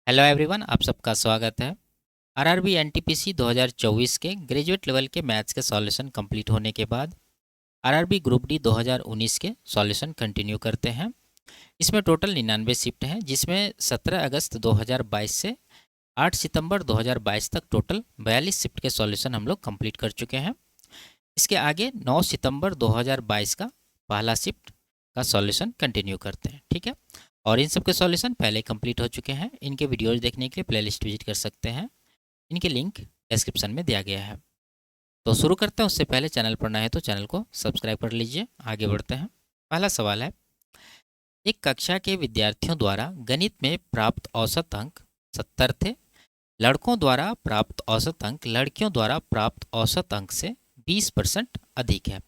Hello everyone, आप सबका स्वागत है। आरआरबी एनटीपीसी 2024 के ग्रेजुएट लेवल के मैथ्स के सॉल्यूशन कंप्लीट होने के बाद आरआरबी ग्रुप डी 2019 के सॉल्यूशन कंटिन्यू करते हैं। इसमें टोटल 99 शिफ्ट हैं, जिसमें 17 अगस्त 2022 से 8 सितंबर 2022 तक टोटल 42 शिफ्ट के सॉल्यूशन हम लोग कंप्लीट कर चुके हैं। इसके आगे 9 सितंबर 2022 का पहला शिफ्ट का सॉल्यूशन कंटिन्यू करते हैं, ठीक है। और इन सब के सॉल्यूशन पहले कंप्लीट हो चुके हैं। इनके वीडियोज़ देखने के लिए प्लेलिस्ट विजिट कर सकते हैं। इनके लिंक डिस्क्रिप्शन में दिया गया है। तो शुरू करते हैं। उससे पहले चैनल पर नए हैं तो चैनल को सब्सक्राइब कर लीजिए। आगे बढ़ते हैं। पहला सवाल है, एक कक्षा के विद्यार्थियों द्वारा गणित में प्राप्त औसत अंक 70 थे। लड़कों द्वारा प्राप्त औसत अंक लड़कियों द्वारा प्राप्त औसत अंक से 20% अधिक है।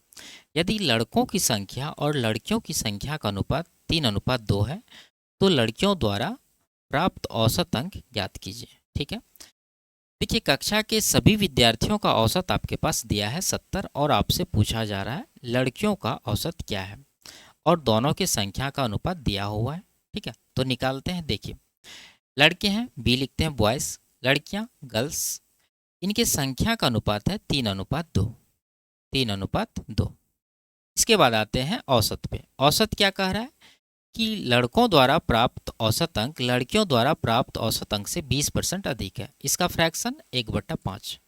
यदि लड़कों की संख्या और लड़कियों की संख्या का अनुपात 3:2 है तो लड़कियों द्वारा प्राप्त औसत अंक ज्ञात कीजिए, ठीक है। देखिए, कक्षा के सभी विद्यार्थियों का औसत आपके पास दिया है 70 और आपसे पूछा जा रहा है लड़कियों का औसत क्या है, और दोनों की संख्या का अनुपात दिया हुआ है, ठीक है। तो निकालते हैं। देखिए, लड़के हैं बी, लिखते हैं बॉयज़, लड़कियां गर्ल्स। इनके संख्या का अनुपात है 3:2, 3:2। इसके बाद आते हैं औसत पे। औसत क्या कह रहा है कि लड़कों द्वारा प्राप्त औसत अंक लड़कियों द्वारा प्राप्त औसत अंक से 20% अधिक है। इसका फ्रैक्शन 1/5,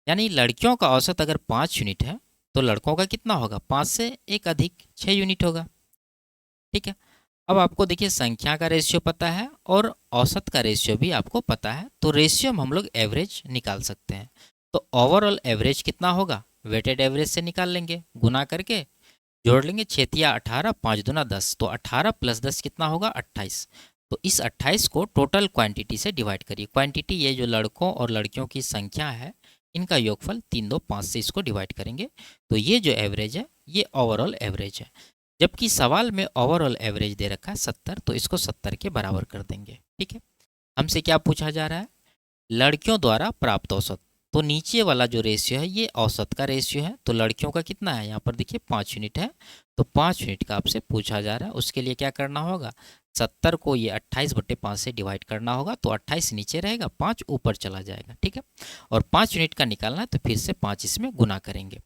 यानी लड़कियों का औसत अगर 5 यूनिट है तो लड़कों का कितना होगा, 5 से 1 अधिक 6 यूनिट होगा, ठीक है। अब आपको देखिए संख्या का रेशियो पता है और औसत का रेशियो भी आपको पता है, तो रेशियो में हम लोग एवरेज निकाल सकते हैं। तो ओवरऑल एवरेज कितना होगा, वेटेड एवरेज से निकाल लेंगे, गुना करके जोड़ लेंगे। 6×18, 5×2 10, तो 18 + 10 कितना होगा, 28। तो इस 28 को टोटल क्वांटिटी से डिवाइड करिए। क्वांटिटी ये जो लड़कों और लड़कियों की संख्या है, इनका योगफल 3, 2, 5 से इसको डिवाइड करेंगे। तो ये जो एवरेज है ये ओवरऑल एवरेज है। जबकि सवाल में ओवरऑल एवरेज दे रखा है 70, तो इसको 70 के बराबर कर देंगे, ठीक है। हमसे क्या पूछा जा रहा है, लड़कियों द्वारा प्राप्त औसत। तो नीचे वाला जो रेशियो है ये औसत का रेशियो है। तो लड़कियों का कितना है, यहाँ पर देखिए 5 यूनिट है, तो 5 यूनिट का आपसे पूछा जा रहा है। उसके लिए क्या करना होगा, 70 को ये 28/5 से डिवाइड करना होगा। तो 28 नीचे रहेगा, 5 ऊपर चला जाएगा, ठीक है। और 5 यूनिट का निकालना है तो फिर से 5 इसमें गुना करेंगे।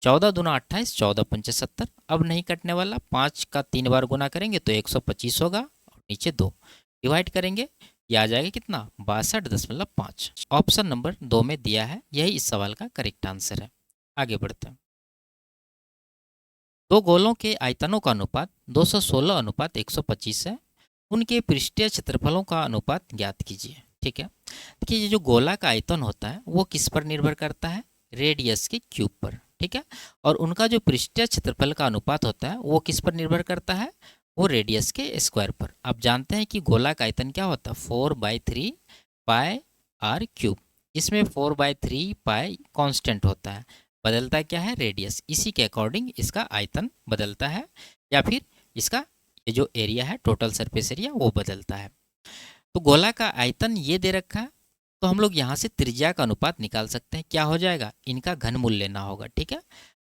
14×2 28, 14×5 70। अब नहीं कटने वाला, 5 का 3 बार गुना करेंगे तो 125 होगा, और नीचे 2 डिवाइड करेंगे, ये आ जाएगा कितना, 62.5। ऑप्शन नंबर 2 में दिया है, यही इस सवाल का करेक्ट आंसर है। आगे बढ़ते हैं। दो गोलों के आयतनों का अनुपात 216:125 है। उनके पृष्ठीय क्षेत्रफलों का अनुपात ज्ञात कीजिए, ठीक है। देखिए, ये जो गोला का आयतन होता है वो किस पर निर्भर करता है, रेडियस के क्यूब पर, ठीक है। और उनका जो पृष्ठीय क्षेत्रफल का अनुपात होता है वो किस पर निर्भर करता है, वो रेडियस के स्क्वायर पर। आप जानते हैं कि गोला का आयतन क्या होता है, 4/3 पाई आर क्यूब। इसमें 4/3 पाई कांस्टेंट होता है, बदलता क्या है, रेडियस। इसी के अकॉर्डिंग इसका आयतन बदलता है, या फिर इसका ये जो एरिया है, टोटल सरफेस एरिया, वो बदलता है। तो गोला का आयतन ये दे रखा है, तो हम लोग यहाँ से त्रिज्या का अनुपात निकाल सकते हैं। क्या हो जाएगा, इनका घनमूल लेना होगा, ठीक है।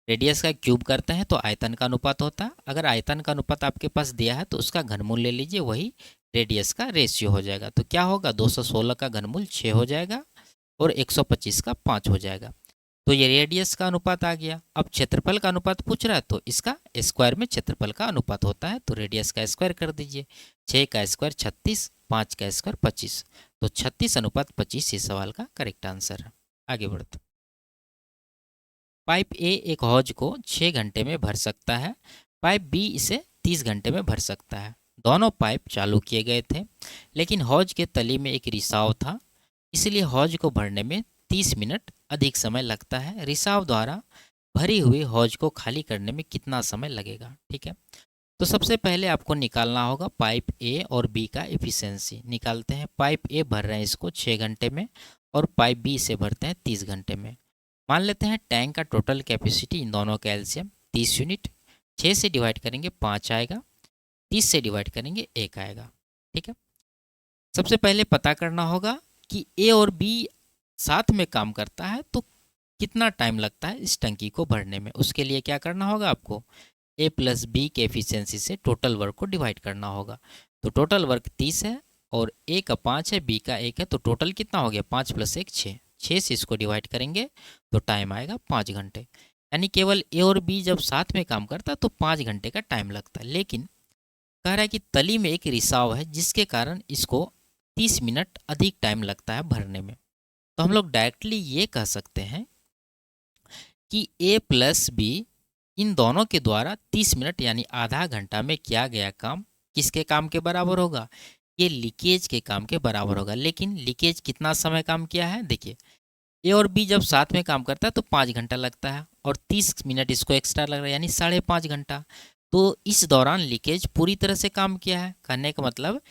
रेडियस का क्यूब करते हैं तो आयतन का अनुपात होता है। अगर आयतन का अनुपात आपके पास दिया है तो उसका घनमूल ले लीजिए, वही रेडियस का रेशियो हो जाएगा। तो क्या होगा, 216 का घनमूल 6 हो जाएगा और 125 का 5 हो जाएगा। तो ये रेडियस का अनुपात आ गया। अब क्षेत्रफल का अनुपात पूछ रहा है तो इसका स्क्वायर में क्षेत्रफल का अनुपात होता है, तो रेडियस का स्क्वायर कर दीजिए। 6 का स्क्वायर 36, 5 का स्क्वायर 25, तो 36:25 इस सवाल का करेक्ट आंसर है। आगे बढ़ते। पाइप ए एक हौज को 6 घंटे में भर सकता है, पाइप बी इसे 30 घंटे में भर सकता है। दोनों पाइप चालू किए गए थे, लेकिन हौज के तली में एक रिसाव था, इसलिए हौज को भरने में 30 मिनट अधिक समय लगता है। रिसाव द्वारा भरी हुई हौज को खाली करने में कितना समय लगेगा, ठीक है। तो सबसे पहले आपको निकालना होगा पाइप ए और बी का एफिशिएंसी। निकालते हैं। पाइप ए भर रहे हैं इसको 6 घंटे में, और पाइप बी से भरते हैं 30 घंटे में। मान लेते हैं टैंक का टोटल कैपेसिटी इन दोनों का एलसीएम 30 यूनिट। 6 से डिवाइड करेंगे 5 आएगा, 30 से डिवाइड करेंगे 1 आएगा, ठीक है। सबसे पहले पता करना होगा कि ए और बी साथ में काम करता है तो कितना टाइम लगता है इस टंकी को भरने में। उसके लिए क्या करना होगा, आपको ए प्लस बी के एफिशिएंसी से टोटल वर्क को डिवाइड करना होगा। तो टोटल वर्क 30 है, और ए का 5 है, बी का 1 है, तो टोटल कितना हो गया 5 + 1 6। 6 से इसको डिवाइड करेंगे तो टाइम आएगा 5 घंटे। यानी केवल ए और बी जब साथ में काम करता है तो 5 घंटे का टाइम लगता है। लेकिन कह रहा है कि तली में एक रिसाव है जिसके कारण इसको 30 मिनट अधिक टाइम लगता है भरने में। तो हम लोग डायरेक्टली ये कह सकते हैं कि ए प्लस बी इन दोनों के द्वारा 30 मिनट यानी आधा घंटा में किया गया काम किसके काम के बराबर होगा? ये लीकेज के काम के बराबर होगा। लेकिन लीकेज कितना समय काम किया है? देखिए, ए और बी जब साथ में काम करता है तो 5 घंटा लगता है और 30 मिनट इसको एक्स्ट्रा लग रहा है यानी 5.5 घंटा। तो इस दौरान लीकेज पूरी तरह से काम किया है। कहने का मतलब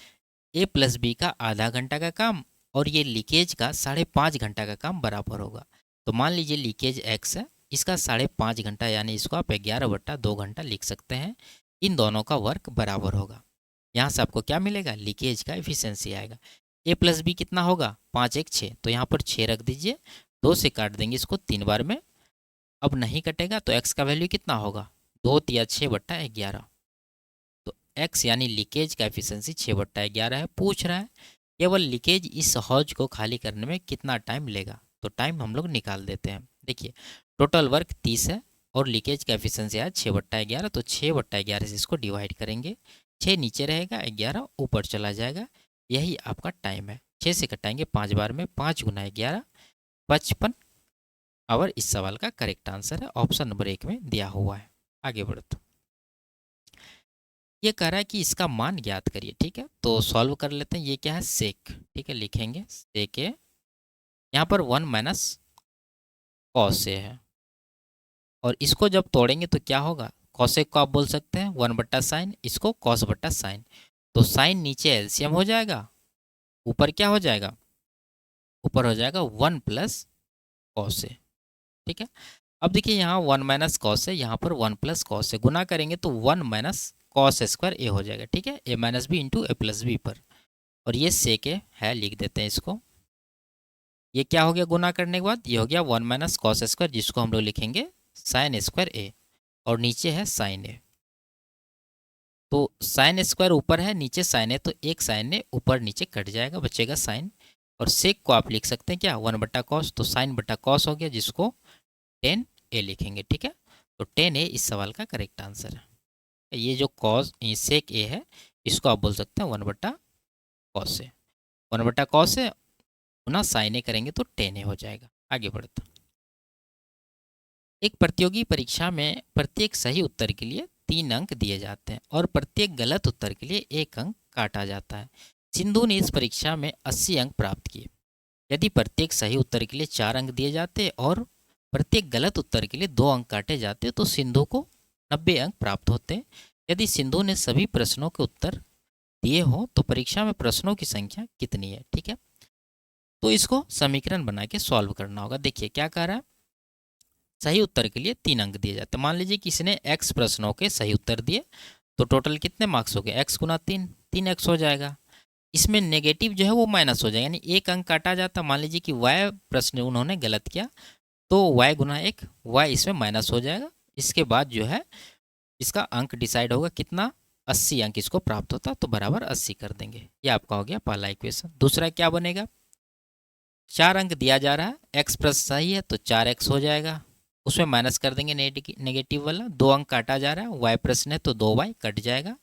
ए प्लस बी का आधा घंटा का काम और ये लीकेज का 5.5 घंटा का काम बराबर होगा। तो मान लीजिए लीकेज एक्स है, इसका 5.5 घंटा यानी इसको आप 11/2 घंटा लिख सकते हैं। इन दोनों का वर्क बराबर होगा। यहाँ से आपको क्या मिलेगा? लीकेज का एफिशिएंसी आएगा। ए प्लस बी कितना होगा? 5 1 6, तो यहाँ पर 6 रख दीजिए, 2 से काट देंगे इसको 3 बार में। अब नहीं कटेगा तो एक्स का वैल्यू कितना होगा? 2 तिया 6/11। तो एक्स यानी लीकेज का एफिशिएंसी 6/11 है। पूछ रहा है केवल लीकेज इस हौज को खाली करने में कितना टाइम लेगा। तो टाइम हम लोग निकाल देते हैं। देखिए, टोटल वर्क 30 है और लीकेज का एफिशिएंसी है 6/11, तो 6/11 से इसको डिवाइड करेंगे। 6 नीचे रहेगा, 11 ऊपर चला जाएगा। यही आपका टाइम है। 6 से कटाएंगे 5 बार में, 5 × 11 55 आवर इस सवाल का करेक्ट आंसर है। ऑप्शन नंबर 1 में दिया हुआ है। आगे बढ़ते, ये कह रहा है कि इसका मान ज्ञात करिए। ठीक है, तो सॉल्व कर लेते हैं। ये क्या है? सेक। ठीक है, लिखेंगे सेक ए, यहाँ पर 1 माइनस कॉस ए है और इसको जब तोड़ेंगे तो क्या होगा? कॉसेक को आप बोल सकते हैं 1/sin, इसको cos/sin। तो साइन नीचे एलसीएम हो जाएगा, ऊपर क्या हो जाएगा? ऊपर हो जाएगा 1 + कॉस ए। ठीक है, अब देखिए यहाँ 1 माइनस कॉस है, यहाँ पर 1 + कॉस है, गुना करेंगे तो 1 माइनस कॉस स्क्वायर ए हो जाएगा। ठीक है, ए माइनस बी इंटू ए प्लस बी पर, और ये सेक ए है, लिख देते हैं इसको। ये क्या हो गया गुना करने के बाद? ये हो गया 1 माइनस कॉस स्क्वायर, जिसको हम लोग लिखेंगे साइन स्क्वायर ए, और नीचे है साइन ए। तो साइन स्क्वायर ऊपर है, नीचे साइन है, तो एक साइन ए ऊपर नीचे कट जाएगा, बचेगा साइन। और सेक को आप लिख सकते हैं क्या? 1/cos, तो sin/cos हो गया, जिसको 10 ए लिखेंगे। ठीक है, तो 10 ए इस सवाल का करेक्ट आंसर है। ये जो कॉस सेक ए है, इसको आप बोल सकते हैं 1/cos ए। 1/cos ए गुना साइन ए करेंगे तो 10 ए हो जाएगा। आगे बढ़ते, एक प्रतियोगी परीक्षा में प्रत्येक सही उत्तर के लिए 3 अंक दिए जाते हैं और प्रत्येक गलत उत्तर के लिए 1 अंक काटा जाता है। सिंधु ने इस परीक्षा में 80 अंक प्राप्त किए। यदि प्रत्येक सही उत्तर के लिए 4 अंक दिए जाते और प्रत्येक गलत उत्तर के लिए 2 अंक काटे जाते तो सिंधु को 90 अंक प्राप्त होते। यदि सिंधु ने सभी प्रश्नों के उत्तर दिए हो तो परीक्षा में प्रश्नों की संख्या कितनी है? ठीक है, तो इसको समीकरण बना के सॉल्व करना होगा। देखिए क्या कह रहा है, सही उत्तर के लिए 3 अंक दिए जाते हैं। मान लीजिए किसी ने x प्रश्नों के सही उत्तर दिए, तो टोटल कितने मार्क्स हो गए? x × 3, 3x हो जाएगा। इसमें नेगेटिव जो है वो माइनस हो जाएगा, यानी 1 अंक काटा जाता। मान लीजिए कि y प्रश्न उन्होंने गलत किया, तो y × 1, y इसमें माइनस हो जाएगा। इसके बाद जो है इसका अंक डिसाइड होगा कितना, 80 अंक इसको प्राप्त होता, तो बराबर 80 कर देंगे। ये आपका हो गया पहला इक्वेशन। दूसरा क्या बनेगा? 4 अंक दिया जा रहा है, x प्लस सही है तो 4x हो जाएगा, उसमें माइनस कर देंगे नेगेटिव वाला। 2 अंक काटा जा रहा है, y प्रश्न है तो 2y कट जाएगा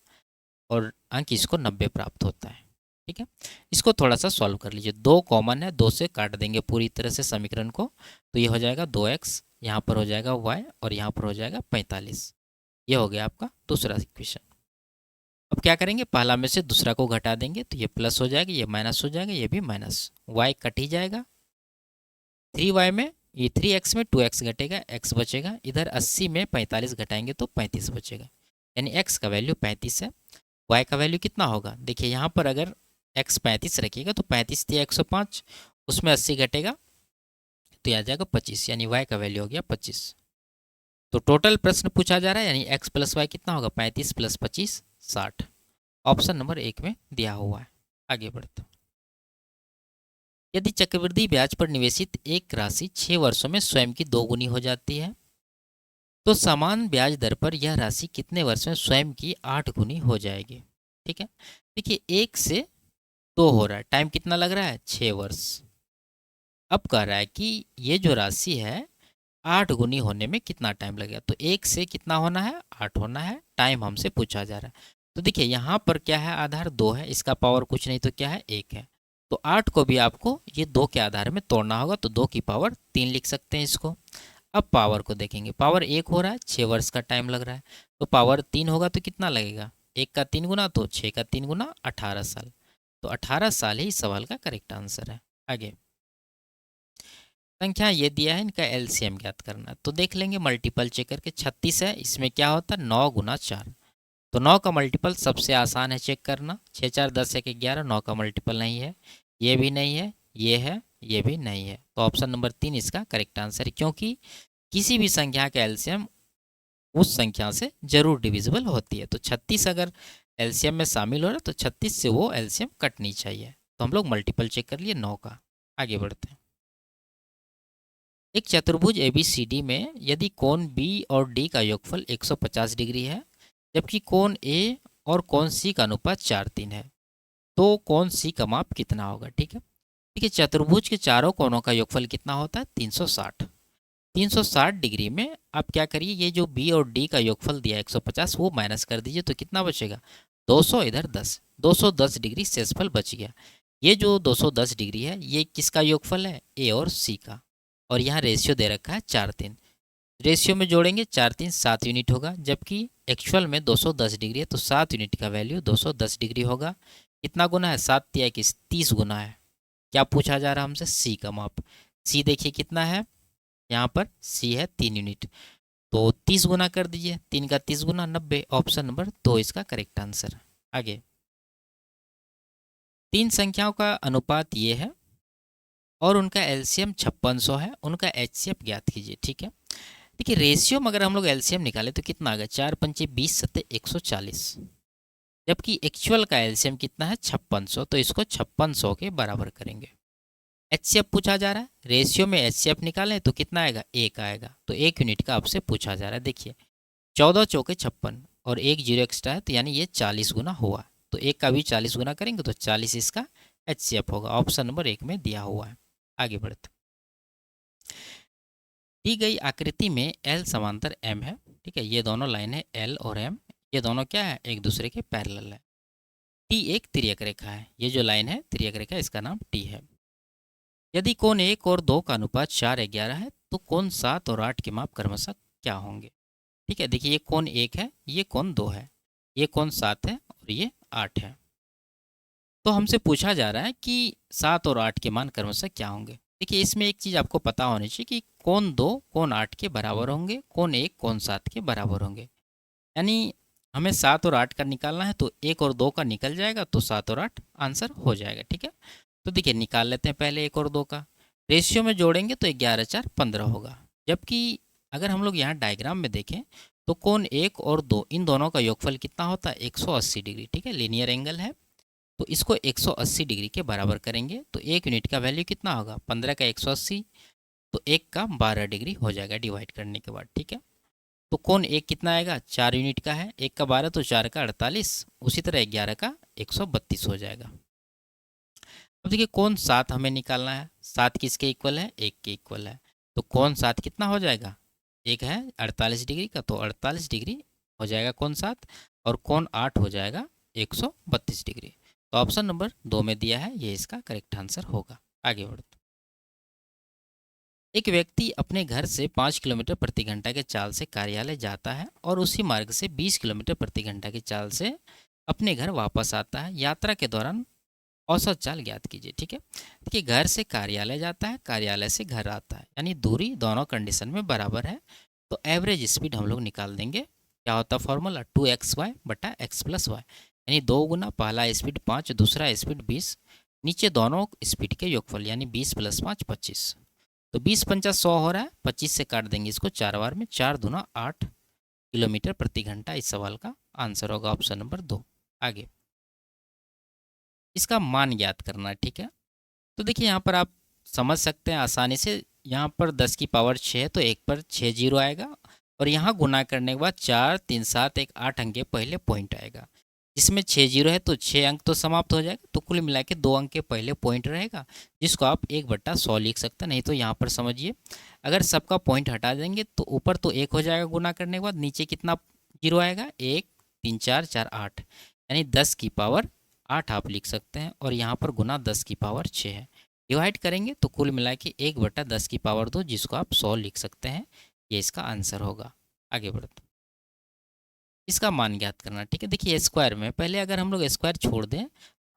और अंक इसको 90 प्राप्त होता है। ठीक है, इसको थोड़ा सा सॉल्व कर लीजिए। 2 कॉमन है, 2 से काट देंगे पूरी तरह से समीकरण को, तो ये हो जाएगा 2x, यहाँ पर हो जाएगा y और यहाँ पर हो जाएगा 45। ये हो गया आपका दूसरा इक्वेशन। अब क्या करेंगे, पहला में से दूसरा को घटा देंगे, तो ये प्लस हो जाएगा, ये माइनस हो जाएगा, ये भी माइनस, y कट ही जाएगा। 3y में ये 3x में 2x घटेगा, x बचेगा। इधर 80 में 45 घटाएंगे तो 35 बचेगा, यानी x का वैल्यू 35 है। y का वैल्यू कितना होगा? देखिए यहाँ पर अगर x 35 रखिएगा तो 35 दिया 105, उसमें 80 घटेगा तो आ जाएगा 25, यानी y का वैल्यू हो गया 25। तो टोटल प्रश्न पूछा जा रहा है, यानी x + y कितना होगा? 35 + 25 60। ऑप्शन नंबर 1 में दिया हुआ है। आगे बढ़ते, यदि चक्रवृद्धि ब्याज पर निवेशित एक राशि 6 वर्षों में स्वयं की 2 गुनी हो जाती है, तो समान ब्याज दर पर यह राशि कितने वर्ष में स्वयं की 8 गुनी हो जाएगी? ठीक है, देखिए 1 से 2 हो रहा है, टाइम कितना लग रहा है 6 वर्ष। अब कह रहा है कि ये जो राशि है 8 गुनी होने में कितना टाइम लगेगा, तो 1 से कितना होना है 8 होना है, टाइम हमसे पूछा जा रहा है। तो देखिए यहाँ पर क्या है, आधार 2 है, इसका पावर कुछ नहीं तो क्या है 1 है। तो 8 को भी आपको ये 2 के आधार में तोड़ना होगा, तो 2 की पावर 3 लिख सकते हैं इसको। अब पावर को देखेंगे, पावर 1 हो रहा है, 6 वर्ष का टाइम लग रहा है, तो पावर 3 होगा तो कितना लगेगा, 1 का 3 गुना तो 6 का 3 गुना 18 साल। तो 18 साल ही इस सवाल का करेक्ट आंसर है। आगे संख्या ये दिया है, इनका एलसीएम ज्ञात करना है, तो देख लेंगे मल्टीपल चेक करके। 36 है, इसमें क्या होता है 9 गुना 4, तो 9 का मल्टीपल सबसे आसान है चेक करना। 6 4 10 1 11, 9 का मल्टीपल नहीं है, ये भी नहीं है, ये है, ये भी नहीं है, तो ऑप्शन नंबर 3 इसका करेक्ट आंसर है, क्योंकि किसी भी संख्या का एलसीएम उस संख्या से जरूर डिविजिबल होती है। तो 36 अगर एलसीएम में शामिल हो रहा है तो 36 से वो एलसीएम कटनी चाहिए, तो हम लोग मल्टीपल चेक कर लिए 9 का। आगे बढ़ते हैं। एक चतुर्भुज ABCD में यदि कोण B और D का योगफल 150 डिग्री है, जबकि कोण A और कोण C का अनुपात 4:3 है, तो कोण C का माप कितना होगा। ठीक है, देखिए चतुर्भुज के चारों कोणों का योगफल कितना होता है 360। 360 डिग्री में आप क्या करिए, ये जो B और D का योगफल दिया 150 वो माइनस कर दीजिए, तो कितना बचेगा 200, इधर 10, 210 डिग्री शेषफल बच गया। ये जो 210 डिग्री है ये किसका योगफल है, A और C का, और यहाँ रेशियो दे रखा है 4:3। रेशियो में जोड़ेंगे 4×3 7 यूनिट होगा, जबकि एक्चुअल में 210 डिग्री है, तो 7 यूनिट का वैल्यू 210 डिग्री होगा। कितना गुना है 7 तिया 21, 30 गुना है। क्या पूछा जा रहा है हमसे, सी का माप। सी देखिए कितना है, यहाँ पर सी है 3 यूनिट, तो 30 गुना कर दीजिए, 3 का 30 गुना 90, ऑप्शन नंबर 2 इसका करेक्ट आंसर। आगे 3 संख्याओं का अनुपात ये है और उनका एलसीएम 5600 है, उनका एचसीएफ ज्ञात कीजिए। ठीक है, देखिए रेशियो में अगर हम लोग एलसीएम निकालें तो कितना आ गया 4 पंचे 20 सत्ते 140, जबकि एक्चुअल का एलसीएम कितना है 5600, तो इसको 5600 के बराबर करेंगे। एचसीएफ पूछा जा रहा है, रेशियो में एचसीएफ निकालें तो कितना आएगा 1 आएगा, तो 1 यूनिट का आपसे पूछा जा रहा है। देखिए 14 चौके 56 और 1 जीरो एक्स्ट्रा है, तो यानी ये 40 गुना हुआ, तो 1 का भी 40 गुना करेंगे तो 40 इसका एचसीएफ होगा, ऑप्शन नंबर 1 में दिया हुआ है। आगे बढ़ते, दी गई आकृति में L समांतर M है। ठीक है, ये दोनों लाइन है L और M, ये दोनों क्या है एक दूसरे के पैरेलल है। T एक तिर्यक रेखा है, ये जो लाइन है तिर्यक रेखा, इसका नाम T है। यदि कोण 1 और 2 का अनुपात 4:11 है, तो कोण 7 और 8 के माप क्रमशः क्या होंगे। ठीक है, देखिए ये कोण 1 है, ये कोण 2 है, ये कोण 7 है और ये 8 है। तो हमसे पूछा जा रहा है कि 7 और 8 के मान क्रमशः क्या होंगे। देखिए इसमें एक चीज़ आपको पता होनी चाहिए कि कोण 2 कोण 8 के बराबर होंगे, कोण 1 कोण 7 के बराबर होंगे। यानी हमें 7 और 8 का निकालना है, तो 1 और 2 का निकल जाएगा, तो 7 और 8 आंसर हो जाएगा। ठीक है, तो देखिए निकाल लेते हैं पहले 1 और 2 का, रेशियो में जोड़ेंगे तो 11 4 15 होगा। जबकि अगर हम लोग यहाँ डायग्राम में देखें तो कोण 1 और 2 इन दोनों का योगफल कितना होता है 180 डिग्री। ठीक है, लीनियर एंगल है, तो इसको 180 डिग्री के बराबर करेंगे, तो 1 यूनिट का वैल्यू कितना होगा 15 का 180, तो 1 का 12 डिग्री हो जाएगा डिवाइड करने के बाद। ठीक है, तो कोण 1 कितना आएगा 4 यूनिट का है, 1 का 12 तो 4 का 48, उसी तरह 11 का 132 हो जाएगा। अब देखिए कोण 7 हमें निकालना है, 7 किसके इक्वल है 1 के इक्वल है, तो कोण 7 कितना हो जाएगा, एक है 48 डिग्री का, तो 48 डिग्री हो जाएगा कोण 7, और कोण 8 हो जाएगा 132 डिग्री। तो ऑप्शन नंबर 2 में दिया है, ये इसका करेक्ट आंसर होगा। आगे बढ़ते, एक व्यक्ति अपने घर से 5 किलोमीटर प्रति घंटा के चाल से कार्यालय जाता है और उसी मार्ग से 20 किलोमीटर प्रति घंटा की चाल से अपने घर वापस आता है। यात्रा के दौरान औसत चाल ज्ञात कीजिए। ठीक है, देखिए घर से कार्यालय जाता है, कार्यालय से घर आता है, यानी दूरी दोनों कंडीशन में बराबर है, तो एवरेज स्पीड हम लोग निकाल देंगे। क्या होता है फॉर्मूला 2xy बटा x प्लस वाई, यानी 2 गुना पहला स्पीड 5 दूसरा स्पीड 20, नीचे दोनों स्पीड के योगफल यानी 20 + 5 25, तो 20 पंचा 100 हो रहा है, 25 से काट देंगे इसको 4 बार में, 4 दूना 8 किलोमीटर प्रति घंटा इस सवाल का आंसर होगा, ऑप्शन नंबर 2। आगे इसका मान ज्ञात करना है। ठीक है, तो देखिए यहाँ पर आप समझ सकते हैं आसानी से, यहाँ पर 10 की पावर 6 है तो 1 पर 6 जीरो आएगा, और यहाँ गुना करने के बाद 4 3 7 1 8 अंक के पहले पॉइंट आएगा। इसमें 6 जीरो है तो 6 अंक तो समाप्त हो जाएगा, तो कुल मिला के 2 अंक के पहले पॉइंट रहेगा जिसको आप 1/100 लिख सकते हैं। नहीं तो यहाँ पर समझिए, अगर सबका पॉइंट हटा देंगे तो ऊपर तो 1 हो जाएगा गुना करने के बाद, नीचे कितना जीरो आएगा, 1 3 4 4 8, यानी 10 की पावर 8 आप लिख सकते हैं। और यहाँ पर गुना 10 की पावर 6 है। डिवाइड करेंगे तो कुल मिला के 1/10 की पावर 2, जिसको आप 100 लिख सकते हैं। ये इसका आंसर होगा। आगे बढ़ते, इसका मान ज्ञात करना। ठीक है, देखिए स्क्वायर में पहले अगर हम लोग स्क्वायर छोड़ दें,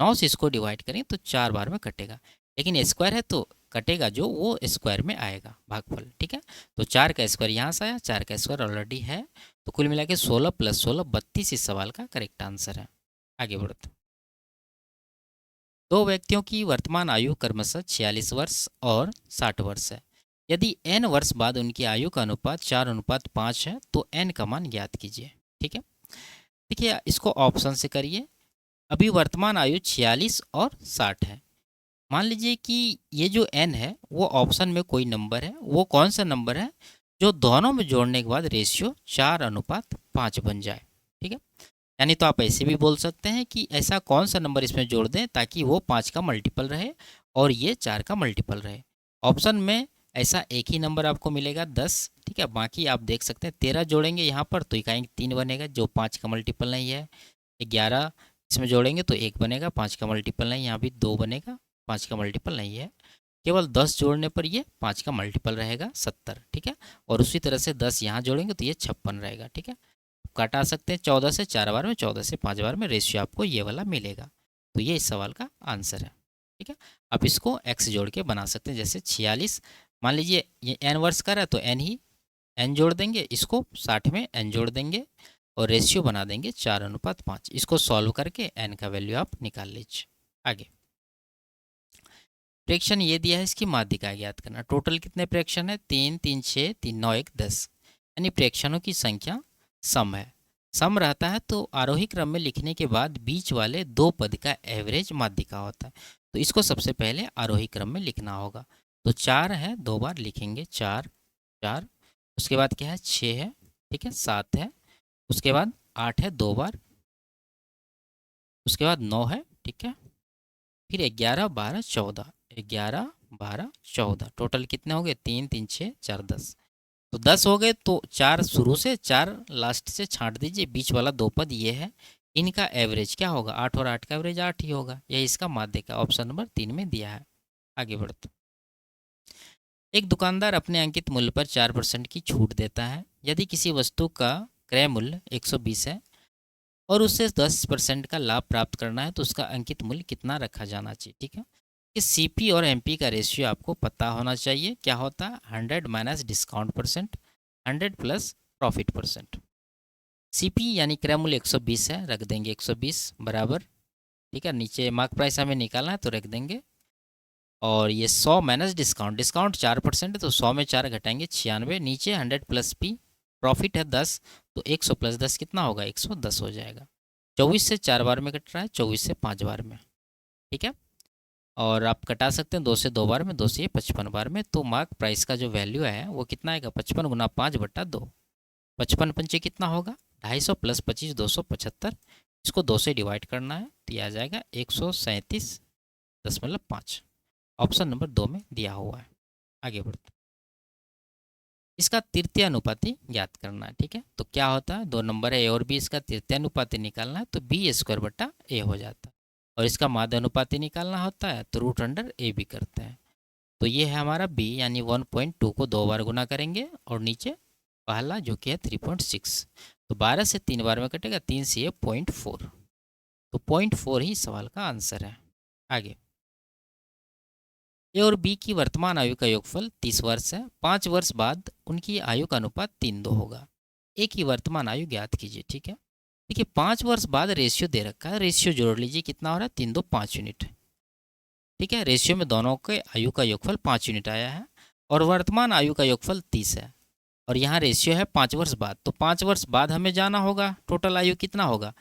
9 से इसको डिवाइड करें तो 4 बार में कटेगा, लेकिन स्क्वायर है तो कटेगा जो वो स्क्वायर में आएगा भागफल। ठीक है, तो 4 का स्क्वायर यहाँ से आया, 4 का स्क्वायर ऑलरेडी है, तो कुल मिला के 16 + 16 32 इस सवाल का करेक्ट आंसर है। आगे बढ़ते, दो व्यक्तियों की वर्तमान आयु क्रमशः 46 वर्ष और 60 वर्ष है। यदि n वर्ष बाद उनकी आयु का अनुपात 4:5 है तो n का मान ज्ञात कीजिए। ठीक है, देखिए इसको ऑप्शन से करिए। अभी वर्तमान आयु 46 और 60 है। मान लीजिए कि ये जो n है वो ऑप्शन में कोई नंबर है, वो कौन सा नंबर है जो दोनों में जोड़ने के बाद रेशियो 4:5 बन जाए। ठीक है, यानी तो आप ऐसे भी बोल सकते हैं कि ऐसा कौन सा नंबर इसमें जोड़ दें ताकि वो 5 का मल्टीपल रहे और ये 4 का मल्टीपल रहे। ऑप्शन में ऐसा एक ही नंबर आपको मिलेगा 10। ठीक है, बाकी आप देख सकते हैं 13 जोड़ेंगे यहाँ पर तो इकाई 3 बनेगा जो 5 का मल्टीपल नहीं है। 11 इसमें जोड़ेंगे तो 1 बनेगा, 5 का मल्टीपल नहीं, यहाँ भी 2 बनेगा, 5 का मल्टीपल नहीं है। केवल 10 जोड़ने पर ये 5 का मल्टीपल रहेगा 70। ठीक है, और उसी तरह से 10 यहाँ जोड़ेंगे तो ये 56 रहेगा। ठीक है, काटा सकते हैं 14 से 4 बार में, 14 से 5 बार में, रेशियो आपको ये वाला मिलेगा। तो ये इस सवाल का आंसर है। ठीक है, आप इसको x जोड़ के बना सकते हैं। जैसे 46 मान लीजिए ये n वर्ष का रहा तो n जोड़ देंगे, इसको 60 में n जोड़ देंगे और रेशियो बना देंगे 4:5। इसको सॉल्व करके n का वैल्यू आप निकाल लीजिए। आगे प्रेक्षण ये दिया है, इसकी माध्यिका ज्ञात करना। टोटल कितने प्रेक्षण है, 3 3 6 3 9 1 10, यानी प्रेक्षणों की संख्या सम है। सम रहता है तो आरोही क्रम में लिखने के बाद बीच वाले 2 पद का एवरेज माध्यिका होता है, तो इसको सबसे पहले आरोही क्रम में लिखना होगा। तो 4 है, 2 बार लिखेंगे 4 4, उसके बाद क्या है 6 है, ठीक है 7 है, उसके बाद 8 है 2 बार, उसके बाद 9 है, ठीक है, फिर 11 12 14, 11 12 14, टोटल कितने हो गए 3 3 6 4 10, तो 10 हो गए। तो 4 शुरू से, 4 लास्ट से छांट दीजिए, बीच वाला 2 पद ये है, इनका एवरेज क्या होगा 8 और 8 का एवरेज 8 ही होगा। यही इसका माध्यिका ऑप्शन नंबर 3 में दिया है। आगे बढ़ते, एक दुकानदार अपने अंकित मूल्य पर 4% की छूट देता है। यदि किसी वस्तु का क्रय मूल्य 120 है और उससे 10% का लाभ प्राप्त करना है तो उसका अंकित मूल्य कितना रखा जाना चाहिए। ठीक है, कि सीपी और एमपी का रेशियो आपको पता होना चाहिए। क्या होता है 100 minus discount percent, 100 plus profit percent. CP यानी क्रय मूल्य 120 है, रख देंगे 120 बराबर, ठीक है, नीचे मार्क प्राइस हमें निकालना है तो रख देंगे, और ये 100 माइनस डिस्काउंट, डिस्काउंट 4% है तो 100 में 4 घटाएंगे 96, नीचे 100 प्लस पी, प्रॉफिट है 10 तो 100 प्लस 10 कितना होगा 110 हो जाएगा। 24 से 4 बार में कट रहा है, 24 से 5 बार में। ठीक है, और आप कटा सकते हैं 2 से 2 बार में, 2 से 55 बार में। तो मार्क प्राइस का जो वैल्यू है वो कितना आएगा 55 गुना 5/2, 55 पंचे कितना होगा 250 प्लस 25 275, इसको 2 से डिवाइड करना है तो ये आ जाएगा 137.5। ऑप्शन नंबर 2 में दिया हुआ है। आगे बढ़ते, इसका तृतीय अनुपाती ज्ञात करना है। ठीक है, तो क्या होता है 2 नंबर है ए और बी, इसका तृतीय अनुपाती निकालना है तो b² हो जाता है, और इसका माध्य अनुपाती निकालना होता है तो √a b करते हैं। तो ये है हमारा b, यानी 1.2 को 2 बार गुना करेंगे और नीचे पहला जो कि है 3.6, तो 12 से 3 बार में कटेगा, 3 से ये 0.4, तो 0.4 ही सवाल का आंसर है। आगे, ए और बी की वर्तमान आयु का योगफल 30 वर्ष है। 5 वर्ष बाद उनकी आयु का अनुपात 3:2 होगा। ए की वर्तमान आयु ज्ञात कीजिए। ठीक है, देखिए 5 वर्ष बाद रेशियो दे रखा है, रेशियो जोड़ लीजिए कितना हो रहा है 3 2 5 यूनिट। ठीक है, रेशियो में दोनों के आयु का योगफल 5 यूनिट आया है, और वर्तमान आयु का योगफल 30 है, और यहाँ रेशियो है 5 वर्ष बाद, तो 5 वर्ष बाद हमें जाना होगा टोटल आयु कितना होगा,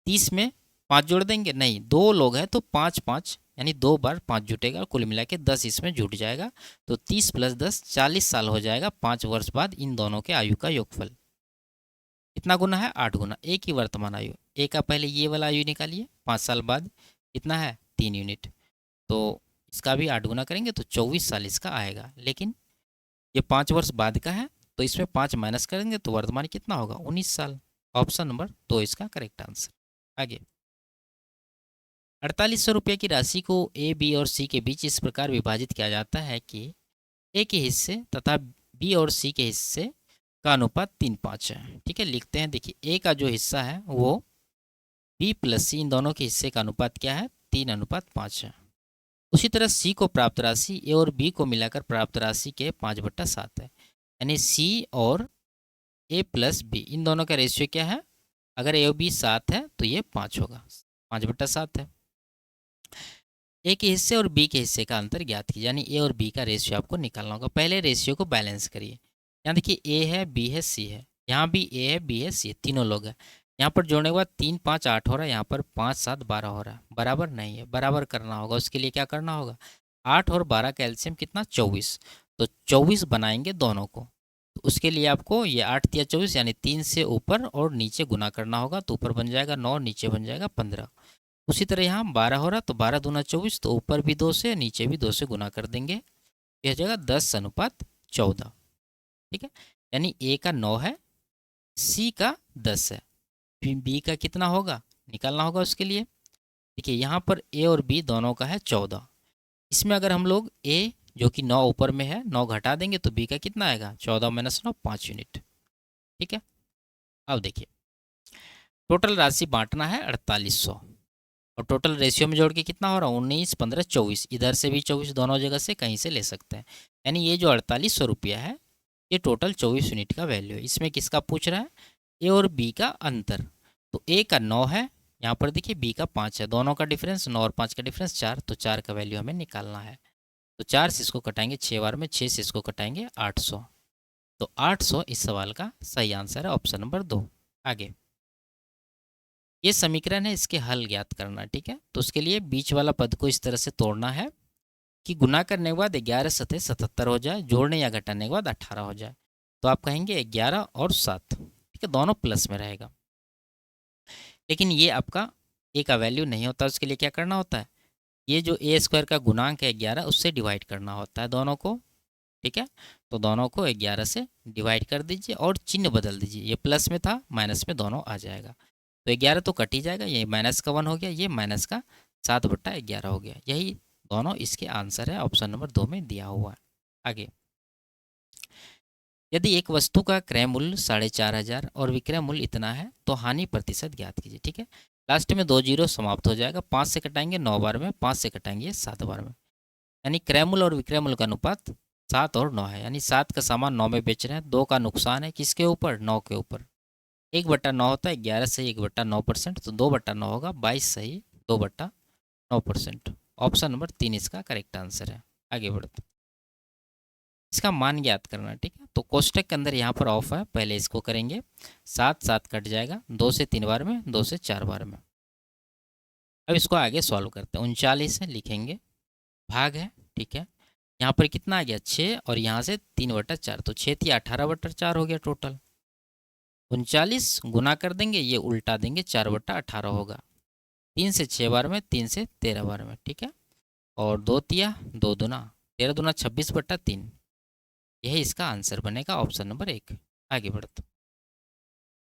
30 में 5 जोड़ देंगे, नहीं 2 लोग हैं तो 5 5 यानी 2 बार 5 जुटेगा, कुल मिला के 10 इसमें जुट जाएगा, तो 30 प्लस 10 40 साल हो जाएगा। 5 वर्ष बाद इन दोनों के आयु का योगफल कितना गुना है 8 गुना। ए की वर्तमान आयु, ए का पहले ये वाला आयु निकालिए, 5 साल बाद कितना है 3 यूनिट, तो इसका भी 8 गुना करेंगे तो 24 साल इसका आएगा। लेकिन ये 5 वर्ष बाद का है तो इसमें 5 माइनस करेंगे तो वर्तमान कितना होगा 19 साल। ऑप्शन नंबर 2 इसका करेक्ट आंसर। आगे 4800 रुपये की राशि को ए बी और सी के बीच इस प्रकार विभाजित किया जाता है कि ए के हिस्से तथा बी और सी के हिस्से का अनुपात 3:5 है। ठीक है, लिखते हैं। देखिए ए का जो हिस्सा है वो बी प्लस सी इन दोनों के हिस्से का अनुपात क्या है 3:5 है। उसी तरह सी को प्राप्त राशि ए और बी को मिलाकर प्राप्त राशि के 5/7 है। यानी सी और ए प्लस बी इन दोनों का रेशियो क्या है, अगर ए और बी 7 है तो ये 5 होगा, 5/7 है। ए के हिस्से और बी के हिस्से का अंतर ज्ञात कीजिए, यानी ए और बी का रेशियो आपको निकालना होगा। पहले रेशियो को बैलेंस करिए। यहाँ देखिए ए है, बी है, सी है, यहाँ भी ए है, बी है, सी है, तीनों लोग हैं। यहाँ पर जोड़ने के बाद 3 5 8 हो रहा है, यहाँ पर 5 7 12 हो रहा है, बराबर नहीं है, बराबर करना होगा। उसके लिए क्या करना होगा, 8 और 12 का एलसीएम कितना 24, तो 24 बनाएंगे दोनों को। तो उसके लिए आपको ये 8 या 24 यानी 3 से ऊपर और नीचे गुना करना होगा, तो ऊपर बन जाएगा 9, नीचे बन जाएगा 15। उसी तरह यहाँ 12 हो रहा तो 12 दूना 24, तो ऊपर भी 2 से नीचे भी 2 से गुना कर देंगे, यह हो जाएगा 10:14। ठीक है, यानी ए का 9 है, सी का 10 है, फिर बी का कितना होगा निकालना होगा। उसके लिए देखिए यहाँ पर ए और बी दोनों का है 14। इसमें अगर हम लोग ए जो कि 9 ऊपर में है 9 घटा देंगे तो बी का कितना आएगा 14 - 9 5 यूनिट। ठीक है, अब देखिए टोटल राशि बांटना है 4800 और टोटल रेशियो में जोड़ के कितना हो रहा है 19 15 24, इधर से भी 24, दोनों जगह से कहीं से ले सकते हैं। यानी ये जो 4800 रुपया है ये टोटल 24 यूनिट का वैल्यू है। इसमें किसका पूछ रहा है, ए और बी का अंतर। तो ए का 9 है, यहाँ पर देखिए बी का 5 है, दोनों का डिफरेंस 9 और 5 का डिफरेंस 4, तो 4 का वैल्यू हमें निकालना है। तो 4 से इसको कटाएंगे 6 बार में, 6 से इसको कटाएंगे 800, तो 800 इस सवाल का सही आंसर है, ऑप्शन नंबर 2। आगे ये समीकरण है, इसके हल ज्ञात करना। ठीक है, तो उसके लिए बीच वाला पद को इस तरह से तोड़ना है कि गुना करने के बाद 11 सतह 77 हो जाए, जोड़ने या घटाने के बाद 18 हो जाए। तो आप कहेंगे 11 और 7, ठीक है, दोनों प्लस में रहेगा। लेकिन ये आपका ए का वैल्यू नहीं होता, उसके लिए क्या करना होता है, ये जो ए स्क्वायर का गुणांक है 11 उससे डिवाइड करना होता है दोनों को। ठीक है, तो दोनों को 11 से डिवाइड कर दीजिए और चिन्ह बदल दीजिए, ये प्लस में था माइनस में दोनों आ जाएगा। तो 11 तो कट ही जाएगा, ये माइनस का 1 हो गया, ये माइनस का 7/11 हो गया। यही दोनों इसके आंसर है, ऑप्शन नंबर 2 में दिया हुआ है। आगे यदि एक वस्तु का क्रय मूल्य 4500 और विक्रय मूल्य इतना है तो हानि प्रतिशत ज्ञात कीजिए। ठीक है, लास्ट में 2 जीरो समाप्त हो जाएगा, 5 से कटाएंगे 9 बार में, 5 से कटाएंगे 7 बार में, यानी क्रय मूल्य और विक्रय मूल्य का अनुपात 7 और 9 है। यानी 7 का सामान 9 में बेच रहे हैं, 2 का नुकसान है किसके ऊपर 9 के ऊपर। 1/9 होता है 11 सही 1/9%, तो 2/9 होगा 22 सही 2/9%। ऑप्शन नंबर 3 इसका करेक्ट आंसर है। आगे बढ़ते इसका मान ज्ञात करना। ठीक है, तो कोष्टक के अंदर यहाँ पर ऑफ है, पहले इसको करेंगे, 7 7 कट जाएगा, 2 से 3 बार में, 2 से 4 बार में। अब इसको आगे सॉल्व करते हैं। 39 है लिखेंगे, भाग है। ठीक है, यहाँ पर कितना आ गया 6 और यहाँ से 3/4, तो 6 थी 18/4 हो गया टोटल। 39 गुना कर देंगे, ये उल्टा देंगे 4/18 होगा, 3 से 6 बार में, 3 से 13 बार में। ठीक है, और 2 तिया 2 दूना 13 दूना 26/3, यही इसका आंसर बनेगा, ऑप्शन नंबर 1। आगे बढ़ते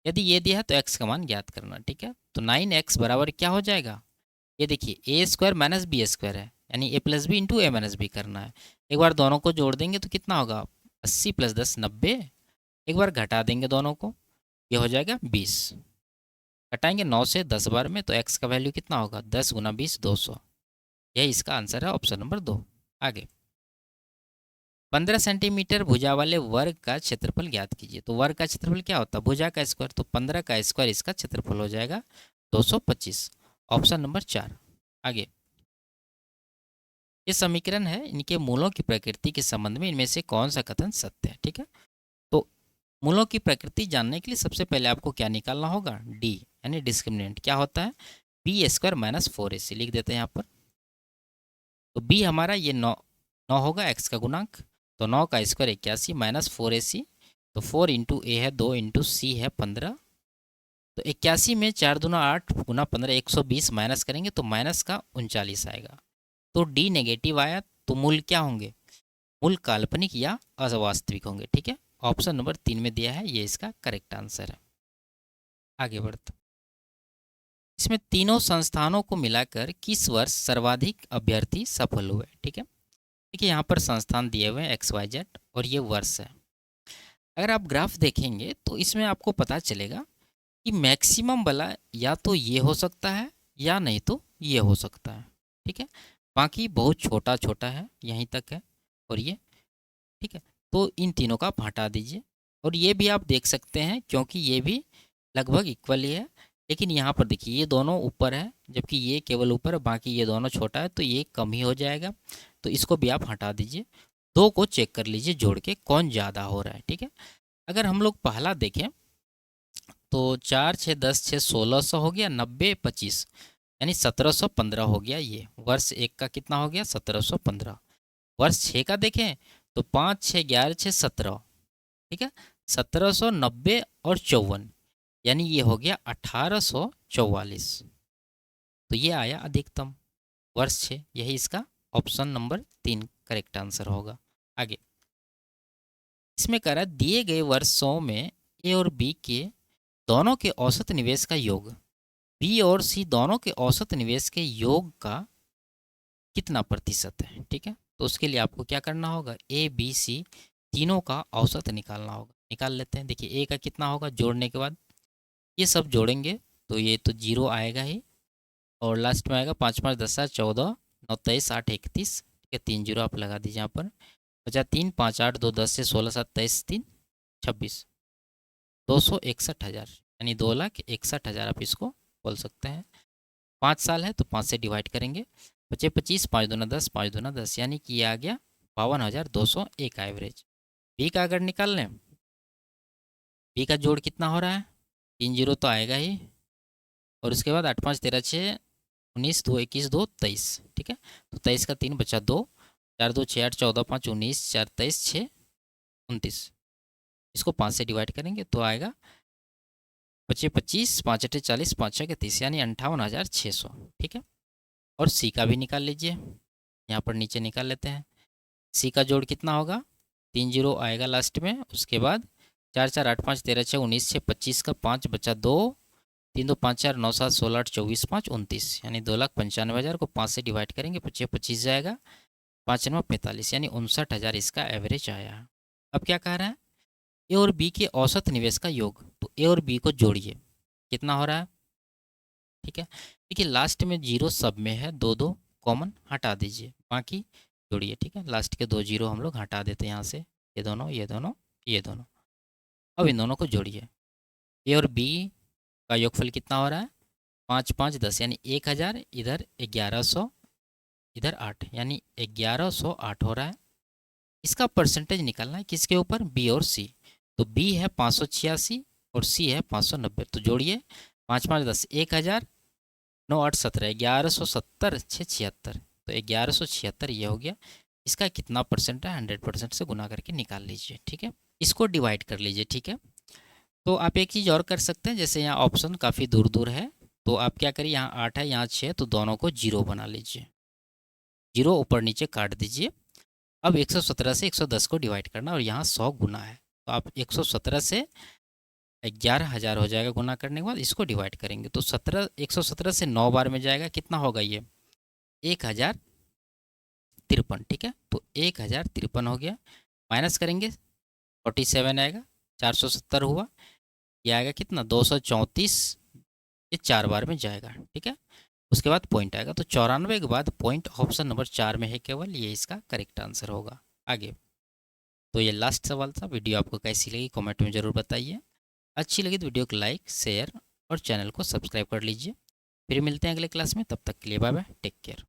यदि ये दिया है तो x का मान ज्ञात करना। ठीक है, तो 9x बराबर क्या हो जाएगा, ये देखिए ए स्क्वायर माइनस बी स्क्वायर है, यानी ए प्लस बी इंटू ए माइनस बी करना है। एक बार दोनों को जोड़ देंगे तो कितना होगा 80 + 10 90, एक बार घटा देंगे दोनों को, ये हो जाएगा 20, घटाएंगे 9 से 10 बार में, तो x का वैल्यू कितना होगा 10 × 20 200, यही इसका आंसर है, ऑप्शन नंबर 2। आगे 15 सेंटीमीटर भुजा वाले वर्ग का क्षेत्रफल ज्ञात कीजिए। तो वर्ग का क्षेत्रफल क्या होता है भुजा का स्क्वायर, तो 15 का स्क्वायर इसका क्षेत्रफल हो जाएगा 225, ऑप्शन नंबर 4। आगे ये समीकरण है, इनके मूलों की प्रकृति के संबंध में इनमें से कौन सा कथन सत्य है। ठीक है, तो मूलों की प्रकृति जानने के लिए सबसे पहले आपको क्या निकालना होगा, डी यानी डिस्क्रिमिनेंट क्या होता है, b² - 4ac लिख देते हैं यहाँ पर। तो b हमारा ये 9 होगा, x का गुणांक, तो 9 का स्क्वायर 81 - 4ac, तो 4 × a है 2 × c है 15, तो 81 में 4 दूना 8 गुना 15 120 माइनस करेंगे तो माइनस का 39 आएगा। तो डी नेगेटिव आया तो मूल क्या होंगे, मूल काल्पनिक या अवास्तविक होंगे। ठीक है, ऑप्शन नंबर 3 में दिया है, ये इसका करेक्ट आंसर है। आगे बढ़ते, इसमें तीनों संस्थानों को मिलाकर किस वर्ष सर्वाधिक अभ्यर्थी सफल हुए। ठीक है, देखिए यहाँ पर संस्थान दिए हुए हैं XYZ और ये वर्ष है। अगर आप ग्राफ देखेंगे तो इसमें आपको पता चलेगा कि मैक्सिमम वाला या तो ये हो सकता है या नहीं तो ये हो सकता है। ठीक है, बाकी बहुत छोटा छोटा है, यहीं तक है और ये। ठीक है, तो इन तीनों का आप हटा दीजिए और ये भी आप देख सकते हैं क्योंकि ये भी लगभग इक्वल ही है, लेकिन यहाँ पर देखिए ये दोनों ऊपर है जबकि ये केवल ऊपर है, बाकी ये दोनों छोटा है तो ये कम ही हो जाएगा। तो इसको भी आप हटा दीजिए, दो को चेक कर लीजिए जोड़ के कौन ज़्यादा हो रहा है। ठीक है, अगर हम लोग पहला देखें तो 4 6 10 6 1600 हो गया, 90 25 यानी 1715 हो गया। ये वर्ष एक का कितना हो गया, 1715। वर्ष 6 का देखें तो 5 6 11 6 17, ठीक है, 1790 और 54 यानी ये हो गया 1844। तो ये आया अधिकतम वर्ष 6, यही इसका ऑप्शन नंबर 3 करेक्ट आंसर होगा। आगे इसमें कह रहा है दिए गए वर्षों में ए और बी के दोनों के औसत निवेश का योग बी और सी दोनों के औसत निवेश के योग का कितना प्रतिशत है। ठीक है, तो उसके लिए आपको क्या करना होगा, ए बी सी तीनों का औसत निकालना होगा। निकाल लेते हैं, देखिए ए का कितना होगा, जोड़ने के बाद ये सब जोड़ेंगे तो ये तो 0 आएगा ही और लास्ट में आएगा 5 5 10 14 9 23 8 31। ठीक है, 3 0 आप लगा दीजिए यहाँ पर, बचा 3 5 8 2 10 से 16 7 23 3 26 261,000 यानी 2,61,000 आप इसको बोल सकते हैं। 5 साल है तो 5 से डिवाइड करेंगे, बचे 25 5 दूना 10 5 दूना 10 यानी कि ये आ गया 52,201 एवरेज। बी का अगर निकाल लें, बी का जोड़ कितना हो रहा है, 3 0 तो आएगा ही और उसके बाद 8 5 13 6 19 2 21 2 23। ठीक है, तो 23 का 3 बचा 2 4 2 6 8 14 5 19 4 23 6 29। इसको 5 से डिवाइड करेंगे तो आएगा बचे 25 5 8 40 5 6 30 यानी 58,600। ठीक है, और सी का भी निकाल लीजिए, यहाँ पर नीचे निकाल लेते हैं। सी का जोड़ कितना होगा, 3 0 आएगा लास्ट में, उसके बाद 4 4 8 5 13 6 19 6 25 का 5 बचा 2 3 2 5 4 9 7 16 8 24 5 29 यानी 2,95,000 को 5 से डिवाइड करेंगे, 25 जाएगा 5 9 45 यानी 59,000 इसका एवरेज आया। अब क्या कह रहा है, ए और बी के औसत निवेश का योग, तो ए और बी को जोड़िए कितना हो रहा है। ठीक है, देखिए लास्ट में 0 सब में है, 2 2 कॉमन हटा दीजिए, बाकी जोड़िए। ठीक है, लास्ट के 2 0 हम लोग हटा देते हैं यहाँ से, ये दोनों ये दोनों ये दोनों। अब इन दोनों को जोड़िए, ए और बी का योगफल कितना हो रहा है, 5 5 10 यानी 1,000, इधर 1100 इधर 8 यानी 1108 हो रहा है। इसका परसेंटेज निकालना है किसके ऊपर, बी और सी। तो बी है 586 और सी है 590, तो जोड़िए 5 5 10 1,000 9 8 17 1170 6 76, तो 1176 ये हो गया। इसका कितना परसेंट है, 100% से गुना करके निकाल लीजिए। ठीक है, इसको डिवाइड कर लीजिए। ठीक है, तो आप एक चीज़ और कर सकते हैं, जैसे यहाँ ऑप्शन काफ़ी दूर दूर है तो आप क्या करिए, यहाँ 8 है यहाँ 6 तो दोनों को 0 बना लीजिए, 0 ऊपर नीचे काट दीजिए। अब 117 से 110 को डिवाइड करना और यहाँ 100 गुना है, तो आप 117 से 11,000 हो जाएगा, गुना करने के बाद इसको डिवाइड करेंगे तो 117 से 9 बार में जाएगा, कितना होगा ये 1,053। ठीक है, तो 1,053 हो गया, माइनस करेंगे 47 आएगा, 470 हुआ, ये आएगा कितना 234, ये 4 बार में जाएगा। ठीक है, उसके बाद पॉइंट आएगा, तो 94 के बाद पॉइंट ऑप्शन नंबर 4 में है केवल, ये इसका करेक्ट आंसर होगा। आगे तो ये लास्ट सवाल था। वीडियो आपको कैसी लगी कमेंट में ज़रूर बताइए, अच्छी लगी तो वीडियो को लाइक शेयर और चैनल को सब्सक्राइब कर लीजिए। फिर मिलते हैं अगले क्लास में, तब तक के लिए बाय बाय, टेक केयर।